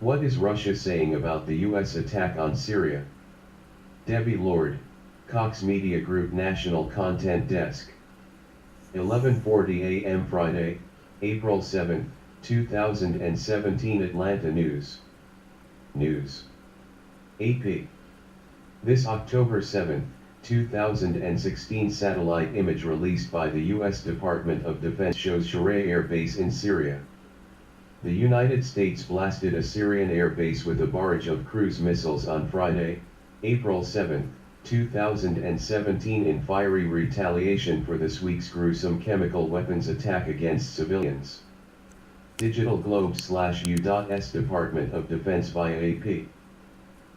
What is Russia saying about the U.S. attack on Syria? Debbie Lord, Cox Media Group National Content Desk. 11:40 a.m. Friday, April 7, 2017 Atlanta News. AP. This October 7, 2016 satellite image released by the U.S. Department of Defense shows Syria Air Base in Syria. The United States blasted a Syrian air base with a barrage of cruise missiles on Friday, April 7, 2017 in fiery retaliation for this week's gruesome chemical weapons attack against civilians. Digital Globe/U.S. Department of Defense via AP.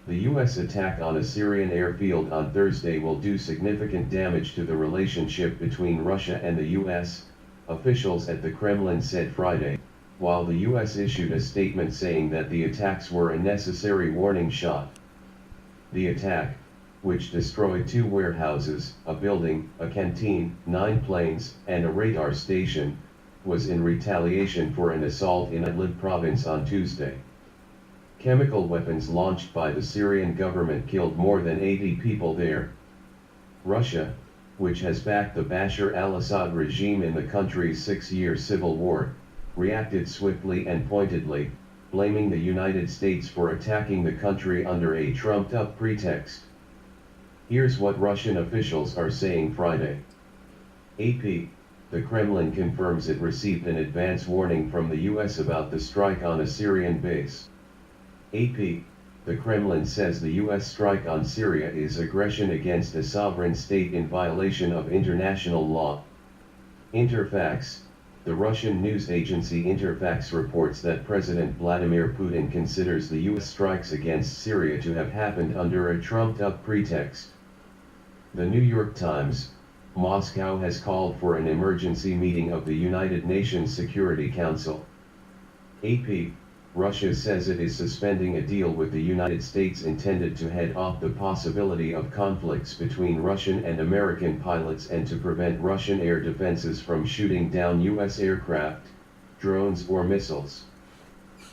The U.S. attack on a Syrian airfield on Thursday will do significant damage to the relationship between Russia and the U.S., officials at the Kremlin said Friday, while the U.S. issued a statement saying that the attacks were a necessary warning shot. The attack, which destroyed 2 warehouses, a building, a canteen, 9 planes, and a radar station, was in retaliation for an assault in Idlib province on Tuesday. Chemical weapons launched by the Syrian government killed more than 80 people there. Russia, which has backed the Bashar al-Assad regime in the country's 6-year civil war, reacted swiftly and pointedly, blaming the United States for attacking the country under a trumped-up pretext. Here's what Russian officials are saying Friday. AP. The Kremlin confirms it received an advance warning from the U.S. about the strike on a Syrian base. AP. The Kremlin says the U.S. strike on Syria is aggression against a sovereign state in violation of international law. Interfax. The Russian news agency Interfax reports that President Vladimir Putin considers the U.S. strikes against Syria to have happened under a trumped-up pretext. The New York Times. Moscow has called for an emergency meeting of the United Nations Security Council. AP. Russia says it is suspending a deal with the United States intended to head off the possibility of conflicts between Russian and American pilots and to prevent Russian air defenses from shooting down U.S. aircraft, drones or missiles.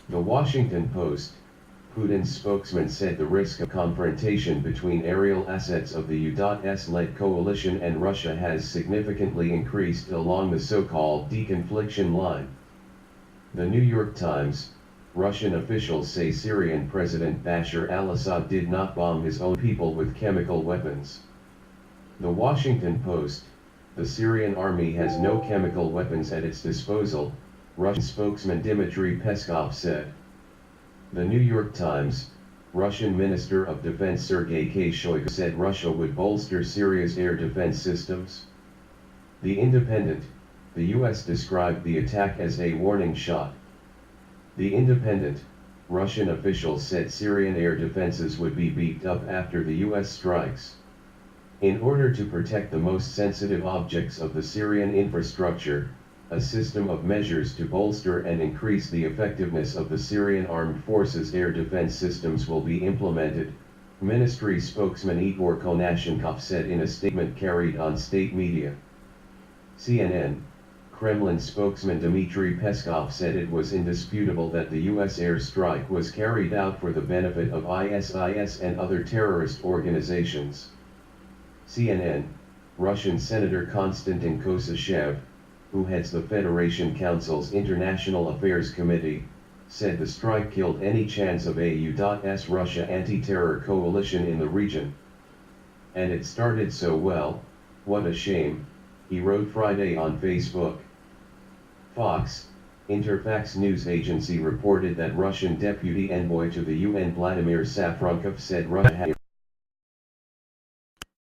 The Washington Post. Putin's spokesman said the risk of confrontation between aerial assets of the U.S.-led coalition and Russia has significantly increased along the so-called deconfliction line. The New York Times. Russian officials say Syrian President Bashar al-Assad did not bomb his own people with chemical weapons. The Washington Post. The Syrian army has no chemical weapons at its disposal, Russian spokesman Dmitry Peskov said. The New York Times. Russian Minister of Defense Sergei Shoigu said Russia would bolster Syria's air defense systems. The Independent. The U.S. described the attack as a warning shot. The Independent. Russian officials said Syrian air defenses would be beefed up after the U.S. strikes. In order to protect the most sensitive objects of the Syrian infrastructure, a system of measures to bolster and increase the effectiveness of the Syrian armed forces' air defense systems will be implemented, ministry spokesman Igor Konashenkov said in a statement carried on state media. CNN. Kremlin spokesman Dmitry Peskov said it was indisputable that the U.S. airstrike was carried out for the benefit of ISIS and other terrorist organizations. CNN. Russian Senator Konstantin Kosachev, who heads the Federation Council's International Affairs Committee, said the strike killed any chance of a U.S. Russia anti-terror coalition in the region. And it started so well, what a shame, he wrote Friday on Facebook. Fox. Interfax news agency reported that Russian deputy envoy to the UN Vladimir Safronkov said Russia had